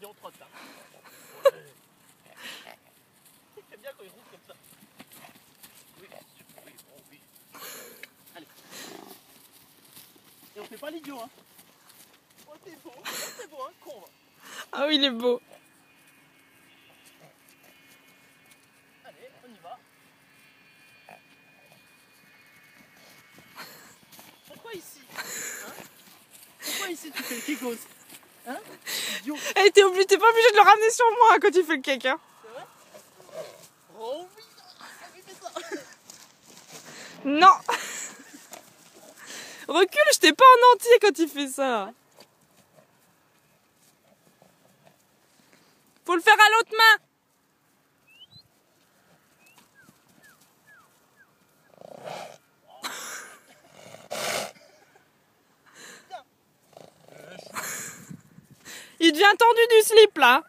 on trotte là. J'aime bien quand il roule comme ça. Oui, oui, bon, oui. Allez. Et on fait pas l'idiot, hein. Oh, c'est beau, hein, con. Ah oui, il est beau. Allez, on y va. Pourquoi ici, hein? Pourquoi ici tu fais le kékos, hein? Idiot. Eh, t'es pas obligé de le ramener sur moi quand tu fais le cake, hein. C'est vrai? Oh oui, oui, fais ça. Non. Recule, je t'ai pas en entier quand tu fais ça. Faut le faire à l'autre main. Il devient tendu du slip là.